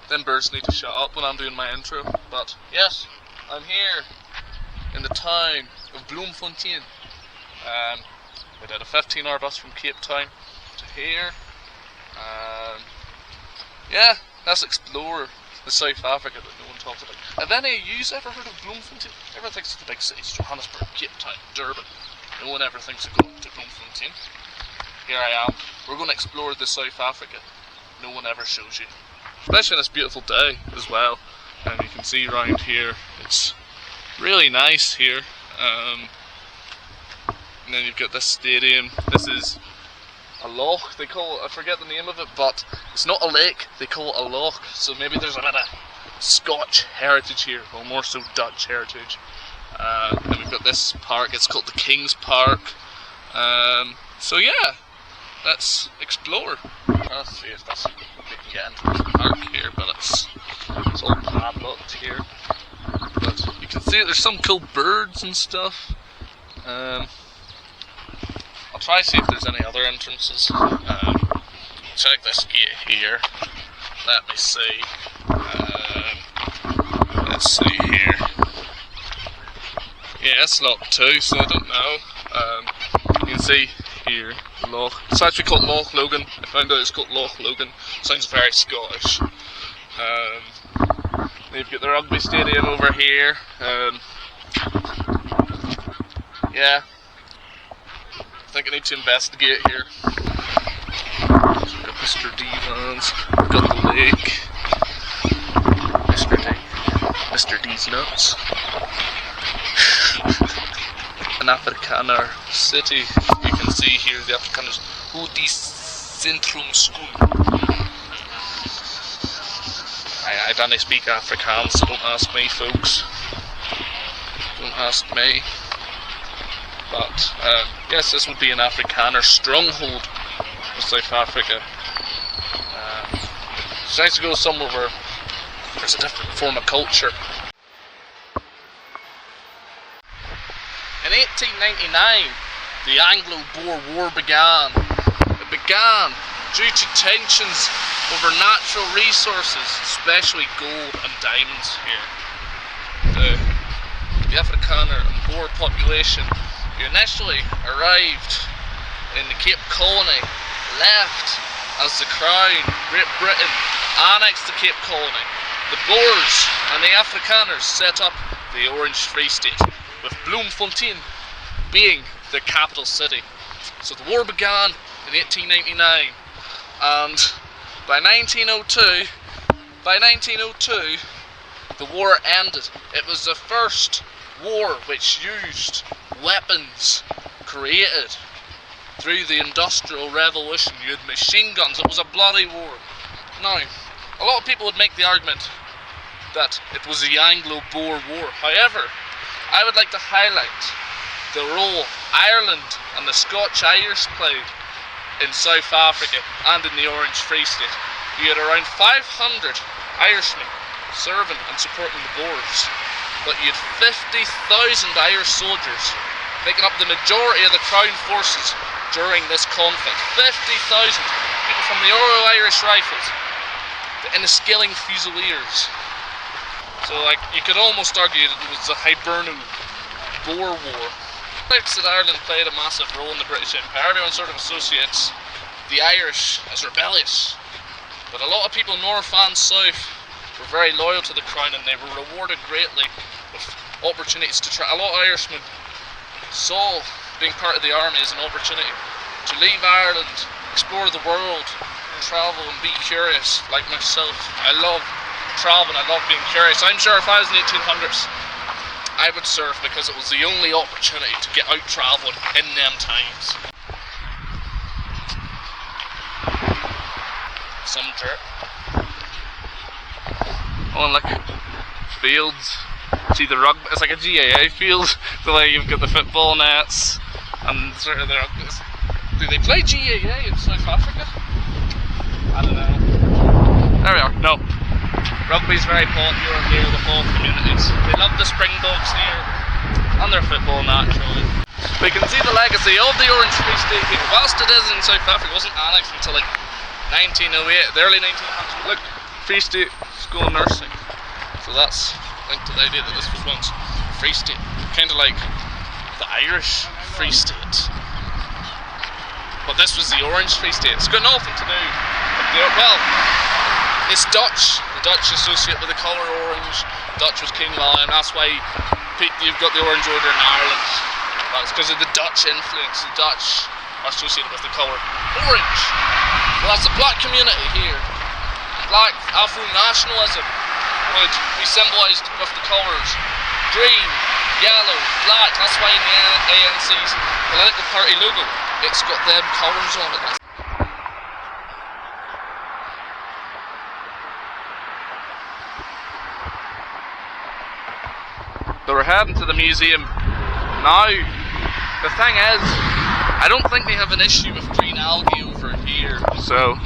Them birds need to shut up when I'm doing my intro. But yes, I'm here in the town of Bloemfontein. We did a 15-hour bus from Cape Town to here. Yeah, let's explore the South Africa that no one talks about. Have any of you ever heard of Bloemfontein? Everyone thinks it's the big cities, Johannesburg, Cape Town, Durban. No one ever thinks of going to Bloemfontein. Here I am. We're going to explore the South Africa no one ever shows you. Especially on this beautiful day as well. And you can see around here, it's really nice here. And then you've got this stadium. This is a loch, they call it, I forget the name of it, but it's not a lake, they call it a loch. So maybe there's a bit of Scotch heritage here, or more so Dutch heritage. Then we've got this park, it's called the King's Park. So yeah, let's explore. Let's see if we can get into the park here, but it's all padlocked here. But you can see there's some cool birds and stuff. I'll try to see if there's any other entrances. Check this gate here. Let me see. Let's see here. Yeah, it's locked too, so I don't know. You can see here, Loch. It's actually called Loch Logan. I found out it's called Loch Logan. Sounds very Scottish. They've got the rugby stadium over here. Yeah. I think I need to investigate here. So we've got Mr. D vans, we've got the lake. Mr. D's nuts. An Afrikaner city. You can see here the Afrikaners. Hoe die Centrum School. I don't speak Afrikaans, so don't ask me, folks. Don't ask me. But yes, this would be an Afrikaner stronghold in South Africa. It's nice to go somewhere where there's a different form of culture. In 1899, the Anglo-Boer War began. It began due to tensions over natural resources, especially gold and diamonds here. The Afrikaner and Boer population who initially arrived in the Cape Colony left as the Crown, Great Britain, annexed the Cape Colony. The Boers and the Afrikaners set up the Orange Free State, with Bloemfontein being their capital city. So the war began in 1899, and by 1902, the war ended. It was the first war which used weapons created through the Industrial Revolution. You had machine guns. It was a bloody war. Now, a lot of people would make the argument that it was the Anglo-Boer War. However, I would like to highlight the role Ireland and the Scotch-Irish played in South Africa and in the Orange Free State. You had around 500 Irishmen serving and supporting the Boers, but you had 50,000 Irish soldiers making up the majority of the Crown forces during this conflict. 50,000 people from the Royal Irish Rifles, the Enniskilling Fusiliers. So, like, you could almost argue that it was the Hiberno-Boer War. That Ireland played a massive role in the British Empire. Everyone sort of associates the Irish as rebellious, but a lot of people north and south were very loyal to the Crown, and they were rewarded greatly with opportunities to try. A lot of Irishmen saw being part of the army as an opportunity to leave Ireland, explore the world, travel and be curious, like myself. I love traveling, I love being curious. I'm sure if I was in the 1800s, I would surf because it was the only opportunity to get out travelling in them times. Some dirt. Oh, and look, fields. See the rugby, it's like a GAA field, the way you've got the football nets and sort of the rugby. Do they play GAA in South Africa? I don't know. There we are, no. Rugby's very popular here with all communities. They love the Springboks here and their football naturally. We can see the legacy of the Orange Free State here. Whilst it is in South Africa, it wasn't annexed until like 1908, the early 1900s. Look, Free State School of Nursing. So that's linked to the idea that this was once Free State. Kind of like the Irish Free State. But this was the Orange Free State. It's got nothing to do with well, it's Dutch. The Dutch associate with the colour orange. Dutch was King Lion. That's why you've got the Orange Order in Ireland. That's because of the Dutch influence. The Dutch are associated with the colour orange. Well, that's the black community here. Black Afro-nationalism would be symbolised with the colours green, yellow, black. That's why in the ANC's political party logo, it's got them colours on it. So we're heading to the museum now. The thing is, I don't think they have an issue with green algae over here, so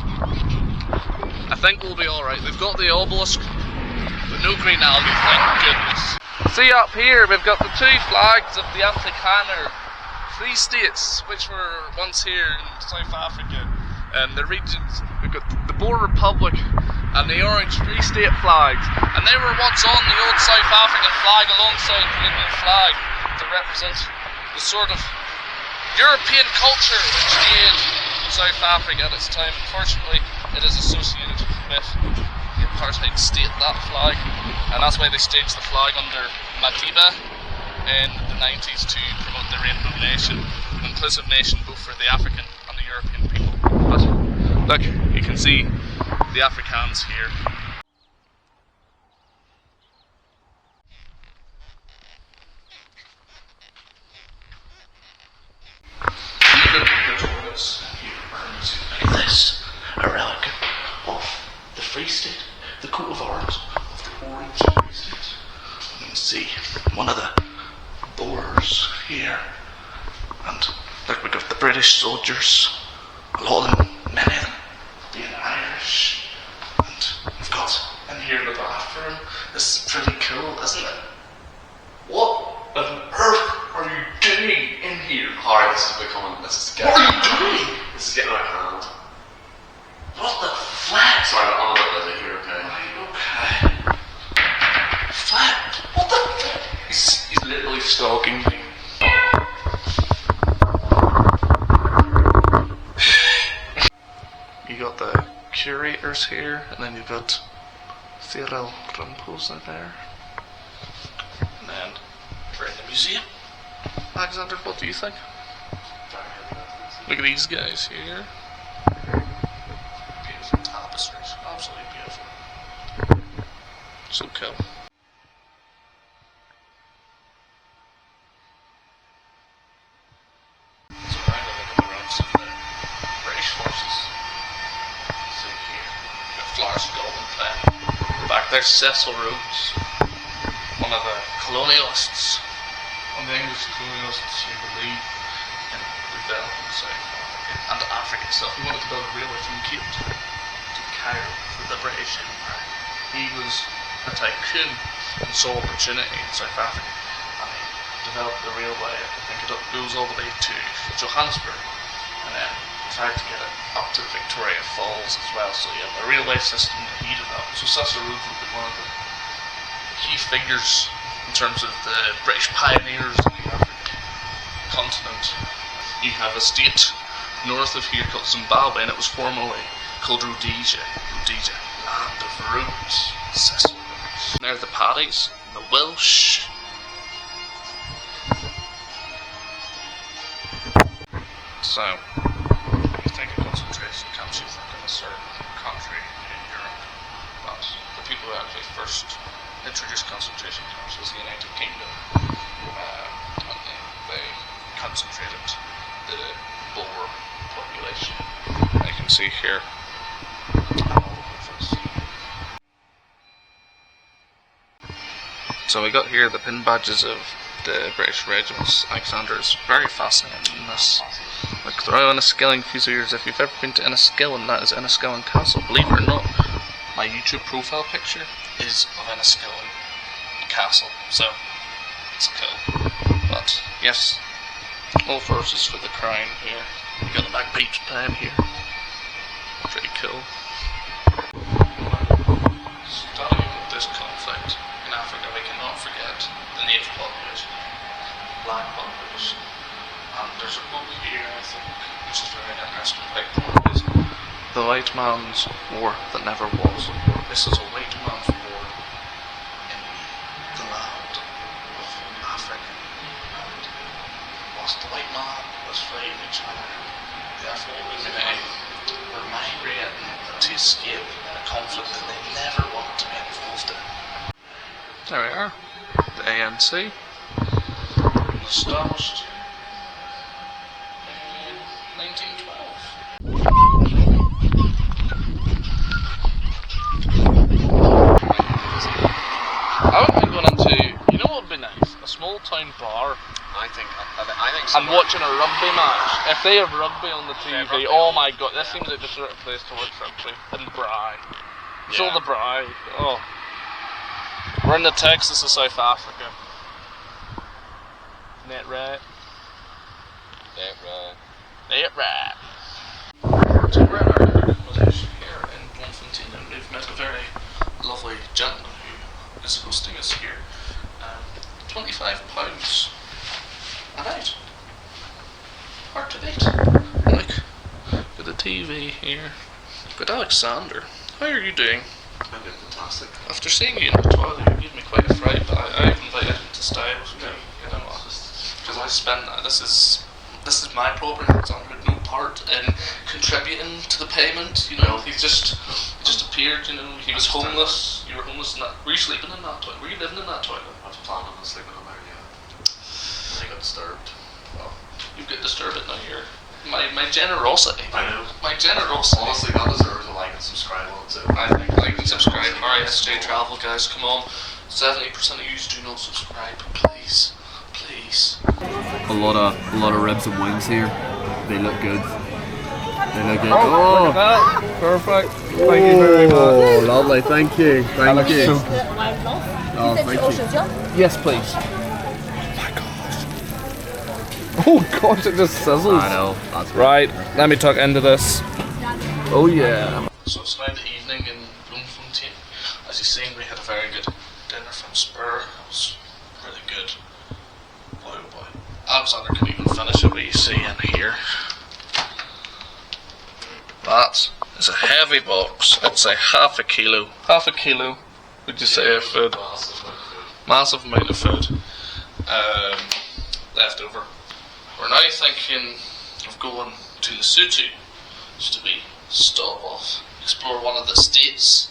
I think we'll be alright. They've got the obelisk, but no green algae, thank goodness. See up here, we've got the two flags of the Afrikaner Free States, which were once here in South Africa, and the regions. We've got the Boer Republic and the Orange Free State flags, and they were once on the old South African flag alongside the Indian flag to represent the sort of European culture which made South Africa at its time. Unfortunately, it is associated with the apartheid state, that flag, and that's why they staged the flag under Madiba in the 90s to promote the Rainbow Nation, an inclusive nation both for the African and the European people. But look, you can see the Afrikaans here. This, a relic of the Free State, the coat of arms of the Orange Free State. You can see one of the Boers here, and look, we've got the British soldiers, a lot of them, many of them being Irish, and we've got in here the bathroom. This is pretty cool, isn't it? What on earth are you doing in here? Alright, this is getting. What are you doing? This is getting out of hand. What the flat? Sorry, I'm a bit busy here, okay? Right, okay. Flat? What the fuck? He's literally stalking me. You got the curators here, and then you've got Cyril Ramaphosa there. And then we're in the museum. Alexander, what do you think? Look at these guys here. Beautiful tapestries, absolutely beautiful. So cool. So around a look at the ranks of the British forces. See here, you've got Florence Goldenplatte. Back there's Cecil Rhodes, one of the colonialists. One of the English colonialists who believe in developing South Africa and Africa itself. He wanted to build a railway from Cape Town to Cairo for the British Empire. He was a tycoon and saw opportunity in South Africa, and he developed the railway. I think it goes all the way to Johannesburg, and then tried to get it up to Victoria Falls as well. So you have a railway system that he developed. So Cecil Rhodes would be one of the key figures in terms of the British pioneers in the African continent. You have a state north of here called Zimbabwe, and it was formerly called Rhodesia. Rhodesia, land of Rhodes, Cecil Rhodes. And there are the Paddies, the Welsh. So, you think of concentration camps, you think of a certain country in Europe, but the people who actually first introduced concentration camps was the United Kingdom, and they concentrated the Boer population. You can see here so we got here the pin badges of the British regiments. Alexander is very fascinated in this. Like the Royal Enniskillen Fusiliers, if you've ever been to Enniskillen, that is Enniskillen Castle. Believe it or not, my YouTube profile picture is of Enniskillen Castle, so it's cool. But yes, all forces for the crown here. You got the bagpipes playing here. Pretty cool. Starting with this conflict in Africa, we cannot forget the native population, black population. And there's a quote here, I think, which is very interesting. Is the white man's war that never was. This is a white man's war in the land of Africa. And whilst the white man was fighting each other, the African community were migrating to escape a conflict that they never wanted to be involved in. There we are. The ANC was established in 1912. I would be going into, you know what would be nice? A small town bar. I think And watching a rugby match. If they have rugby on the TV, oh my god, this seems like the sort of place to watch rugby. And Braai. Show the Braai. Oh. We're in the Texas of South Africa. Net right. Net right. So we're in our accommodation here in Bloemfontein, and we've met a very lovely gentleman who is hosting us here. £25 a night. Hard to beat. Look at the TV here. But Alexander, how are you doing? I'm doing fantastic. After seeing you in the toilet, you gave me quite a fright, but I've invited him to stay with me. You know, because I spent this is my property. Alexander had no part in contributing to the payment. You know, he just appeared. You know, he was homeless. You were homeless. Were you sleeping in that toilet? Were you living in that toilet? I was planning on sleeping in there, yeah. And I got disturbed. Well, you get disturbed at now here. My generosity. I know. My generosity. Honestly, that deserves a like and subscribe on it too. I think like and subscribe. RSJ Travel, guys, come on. 70% of you do not subscribe, please, please. A lot of ribs and wings here. They look good. They look good. Oh, Perfect. thank you very much. Oh, lovely. Thank you. Thank you. Oh, thank you. Yes, please. Oh gosh, it just sizzles. I know. That's Right, let me tuck into this. Oh yeah. So it's now the evening in Bloemfontein. As you've seen, we had a very good dinner from Spur. It was really good. Boy oh boy. Alexander can even finish it, what you see in here. That is a heavy box. I'd say half a kilo. Half a kilo, would you say, of food? Massive amount of food. Left over. We're now thinking of going to Lesotho, just to be stop off, explore one of the states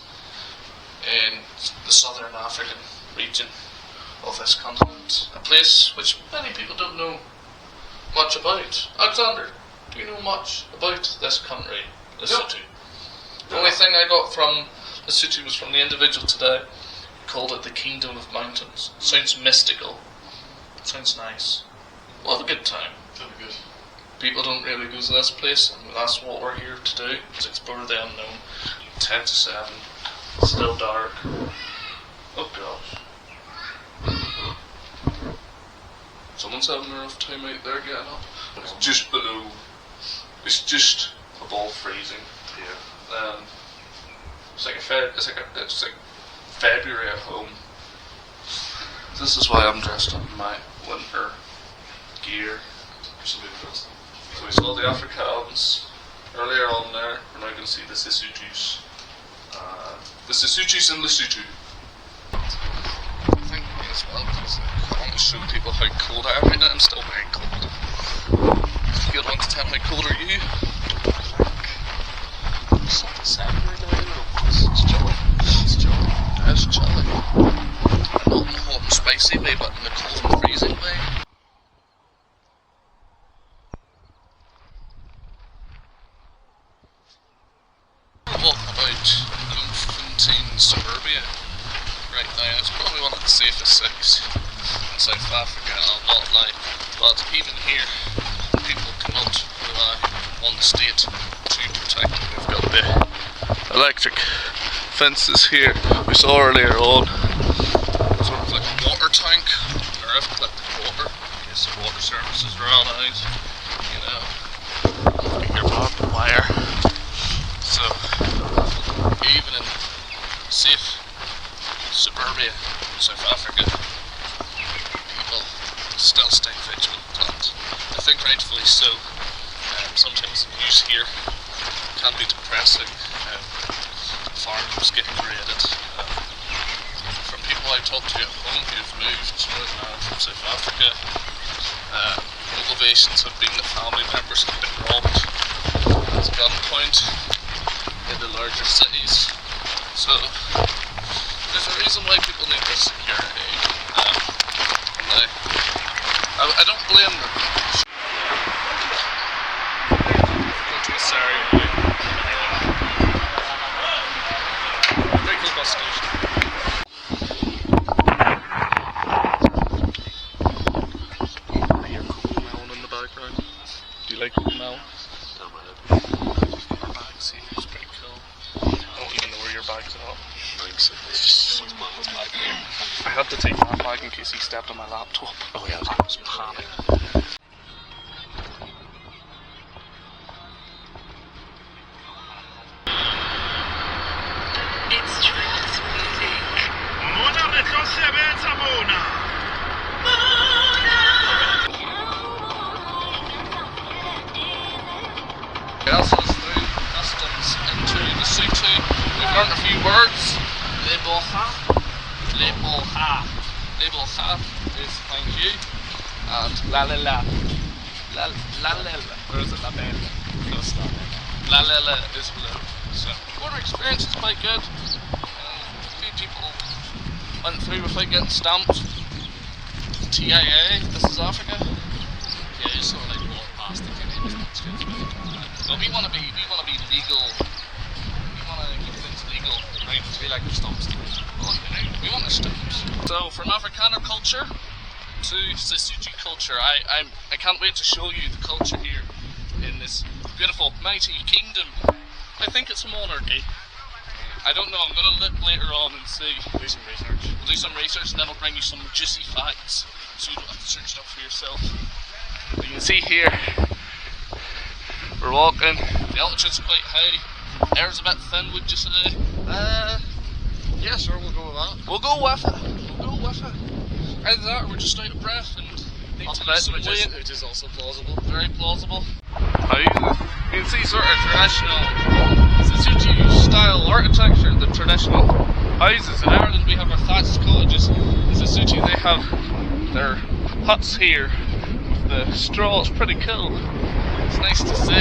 in the southern African region of this continent. A place which many people don't know much about. Alexander, do you know much about this country, Lesotho? The only thing I got from Lesotho was from the individual today who called it the Kingdom of Mountains. Sounds mystical. Sounds nice. We'll have a good time. That'll be good. People don't really go to this place, and that's what we're here to do, is explore the unknown. 10 to 7, still dark. Oh gosh. Someone's having a rough time out there getting up. It's just below, it's just above freezing. Yeah. It's like February at home. This is why I'm dressed up in my winter gear. Should be interesting. So we saw the Afrikaans earlier on there. We're now going to see the Sesotho's. The Sesotho's in Lesotho. I think as well, because I want to show people how cold I am right now. I'm still very cold. Good one to tell me, how cold are you? It's not the 7 right now, it's chilly. It's chilly. It's chilly. Not in the hot and spicy way, but in the cold and freezing way. Walking about Bloemfontein suburbia right now. It's probably one of the safest cities in South Africa, I'll not lie. But even here, people cannot rely on the state to protect them. We've got the electric fences here. We saw earlier on sort of like a water tank, or I've collected water in case the water services run out. You know, your barbed wire. So even in safe rightly so. Sometimes the news here can be depressing. Farms getting raided. From people I talk to at home who've moved to Northern Ireland from South Africa, motivations have been that family members have been robbed at gunpoint in the larger cities. So there's a reason why people need this security. And I don't blame them. Go to Maseru. Very cool bus station. I hear cocomelon in the background. Do you like cocomelon? Bags here, it's pretty cool. I don't even know where your bag's at. I had to take my bag in case he stepped on my laptop. Oh yeah, I was panicking. It's trance music. Mona met Josebelza Mona. Passes through customs into Lesotho. We've learned a few words. Leboha is thank you, and lalela. Where is it? Lalela is hello. So border experience is quite good. A few people went through without getting stamped. TIA, this is Africa. Yeah, you sort of like walk past the but we want to be legal. We want to keep things legal, right? We like our stumps. We want our stumps. So from Afrikaner culture to Sesotho culture, I can't wait to show you the culture here in this beautiful, mighty kingdom. I think it's a monarchy. I don't know. I'm gonna look later on and see. Do some research. We'll do some research, and then I'll bring you some juicy facts, so you don't have to search it up for yourself. You can see here. We're walking, the altitude's quite high, air's a bit thin, would you say? Yeah, sure, we'll go with that. We'll go with it. Either that or we're just out of breath and need to lose some weight. Which is also plausible. Very plausible. You can see sort of traditional Sesotho style architecture, the traditional houses. In Ireland we have our thatched cottages. In Sesotho they have their huts here. The straw is pretty cool. It's nice to see. I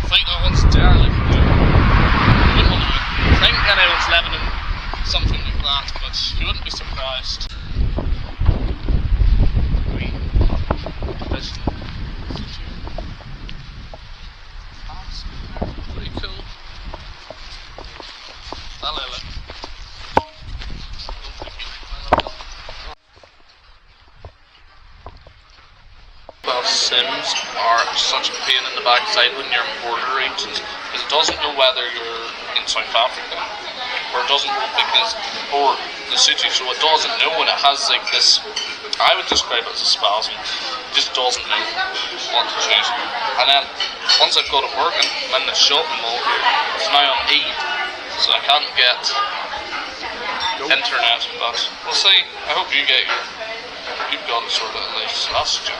think that one's derelict. I think anyone's living in something like that, but you wouldn't be surprised. Pretty cool. Sims are such a pain in the backside when you're in border regions, because it doesn't know whether you're in South Africa or it doesn't know or Lesotho, so it doesn't know, and it has like this, I would describe it as a spasm. It just doesn't know what to choose. And then once I've got it working, I'm in the shopping mall here. It's now on E, so I can't get internet, but we'll see. I hope you've got it sorted at least. So that's the job.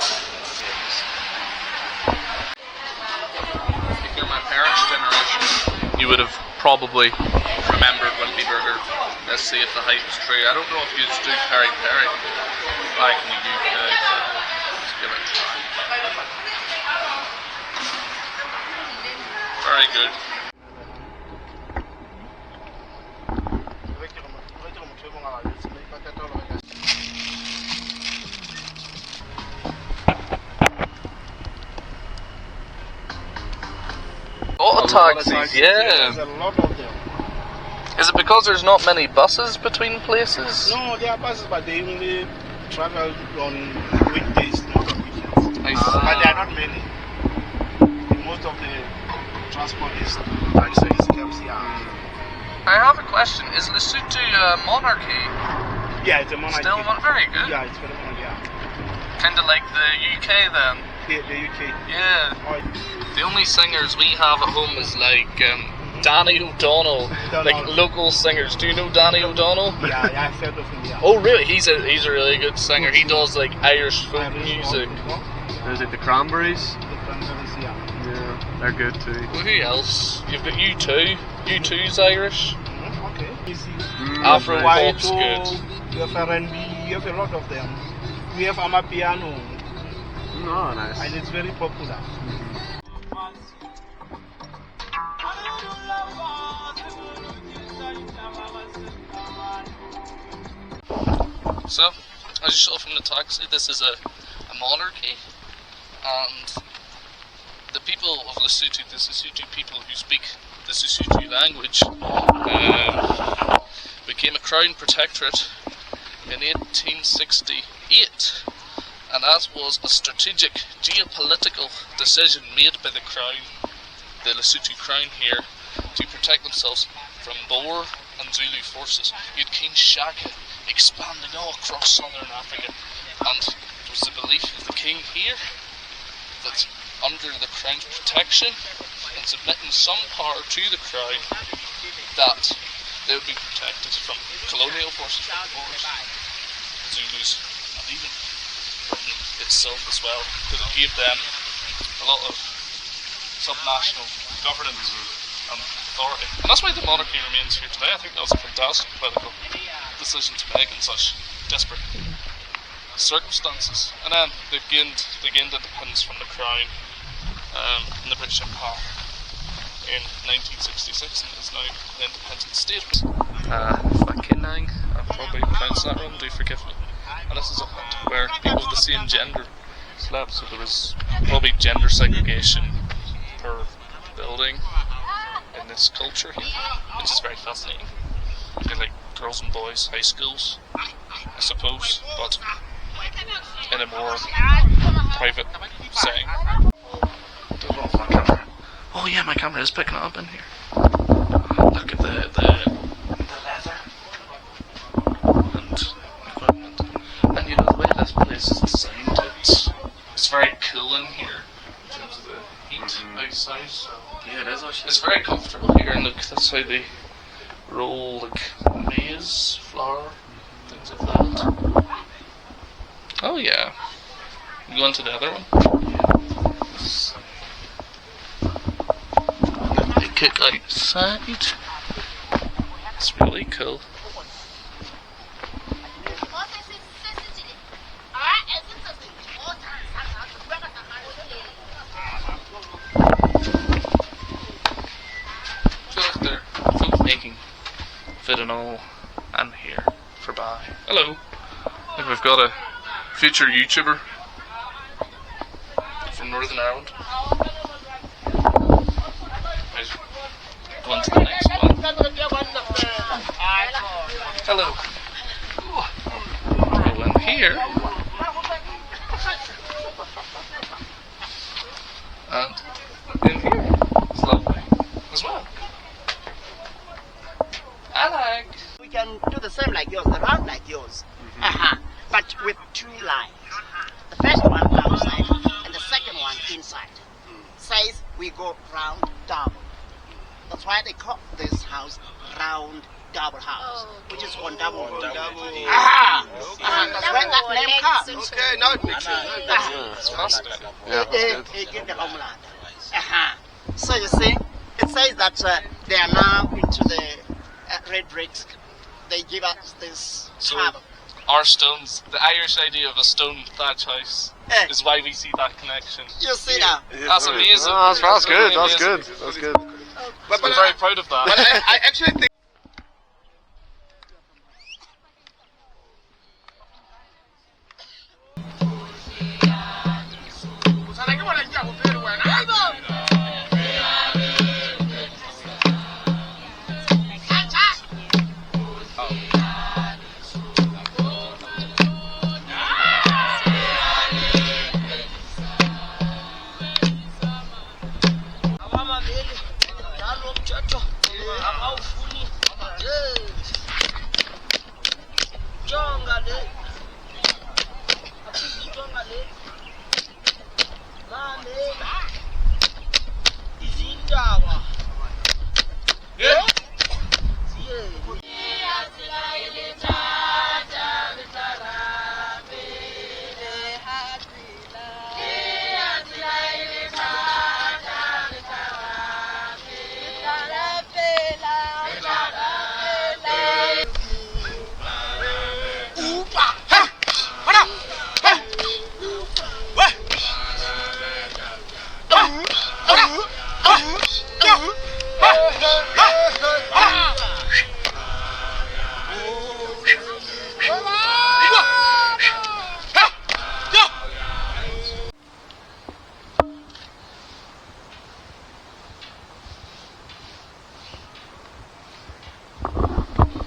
If you're my parents' generation, you would have probably remembered Wimpy Burger. Let's see if the hype is true. I don't know if you just do peri peri back in the UK, so let's give it a try. Very good. A lot of taxis, yeah. There's a lot of them. Is it because there's not many buses between places? No, there are buses, but they only travel on weekdays, not on weekends. But there are not many. Most of the transport is taxis, here. I have a question. Is Lesotho a monarchy? Yeah, it's a monarchy. Still very good. Yeah, it's very monarchy, yeah. Kind of like the UK then. The UK. Yeah. The only singers we have at home is like Danny O'Donnell, like local singers. Do you know Danny O'Donnell? Yeah, I've heard of him. Yeah. Oh really? He's a really good singer. He does like Irish folk music. There's like the cranberries. The cranberries, yeah. Yeah, they're good too. Well, who else? You've got U2. U2's Irish. Okay. Easy. Afro White, pop's good. you have R&B, you have a lot of them. We have Amapiano, Oh, nice. and it's very popular. So, as you saw from the taxi, this is a monarchy, and the people of Lesotho, the Sesotho people who speak the Sesotho language, became a crown protectorate in 1868, and that was a strategic geopolitical decision made by the crown, the Lesotho crown here, to protect themselves from Boer and Zulu forces. You had King Shaka expanding all across southern Africa, and there was the belief of the king here that under the crown's protection and submitting some power to the crown, that they would be protected from colonial forces, from Boers, Zulus, and even Britain itself as well, because it gave them a lot of subnational governance and authority. And that's why the monarchy remains here today. I think that was a fantastic political decision to make in such desperate circumstances. And then they gained independence from the crown in the British Empire in 1966, and is now an independent state. Fakinang, I probably pronounced that wrong, do forgive me. And this is a hut where people of the same gender slept, so there was probably gender segregation per building in this culture here, which is very fascinating. You get like girls and boys high schools, I suppose, but in a more private setting. Oh yeah, my camera is picking it up in here. Look at the leather and equipment. And you know the way this place is designed, it's very cool in here in terms of the heat outside. So Yeah, it is actually. it's very comfortable here, and look, that's how they roll like maize, flour, things like that. Oh yeah. You go into the other one? They cook outside. It's really cool. I feel like they're food making fit and all, and here for buy. Hello. I think we've got a future YouTuber from Northern Ireland. Right. Go on to the next one. Hello. Go in here. And in here. It's lovely as well. I like. We can do the same like yours, the round like yours. But with two lines. The first one outside and the second one inside. Says we go round double. That's why they call this house round double house, which is on double. That's where that name comes. Okay, now it makes sense. It's fascinating. Yeah, that's good. So you see, it says that they are now into the red bricks. They give us this So harbor. our stones, the Irish idea of a stone thatch house, Eh. is why we see that connection. You see now. That's amazing. Oh, that's good. really That's amazing. good. That's good. But I'm very proud of that. But I actually think.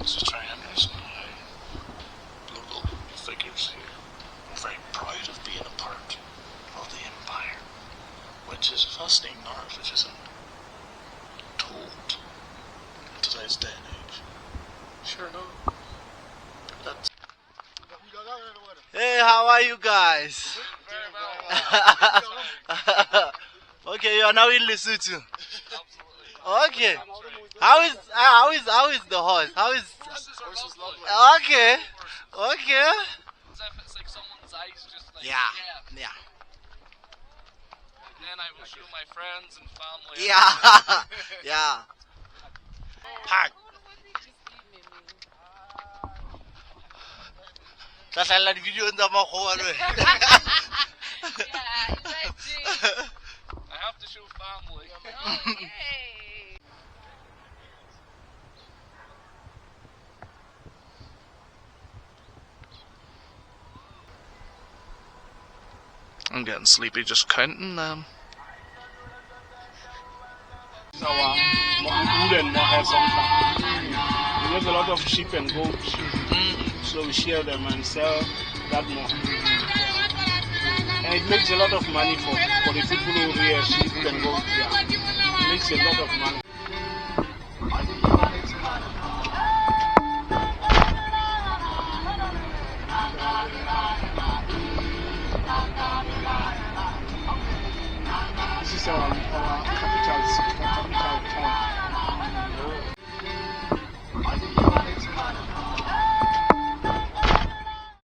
Just try and understand local figures here. I'm very proud of being a part of the empire, which is a fascinating narrative which isn't told in today's day and age. Sure, no. That's Hey, how are you guys? Okay, you are now in Lesotho. Okay. How is the horse? How is? Okay. Okay. It's like someone's eyes just like Yeah. And then I will show my friends and family. Yeah. Yeah. Park. That's a lot of video in the I have to show family. I'm getting sleepy just counting them. our wood and mohair sometimes. We have a lot of sheep and goats, so we share them and sell that more. And it makes a lot of money for the people who rear sheep and goats. Yeah. It makes a lot of money. This is our capital town.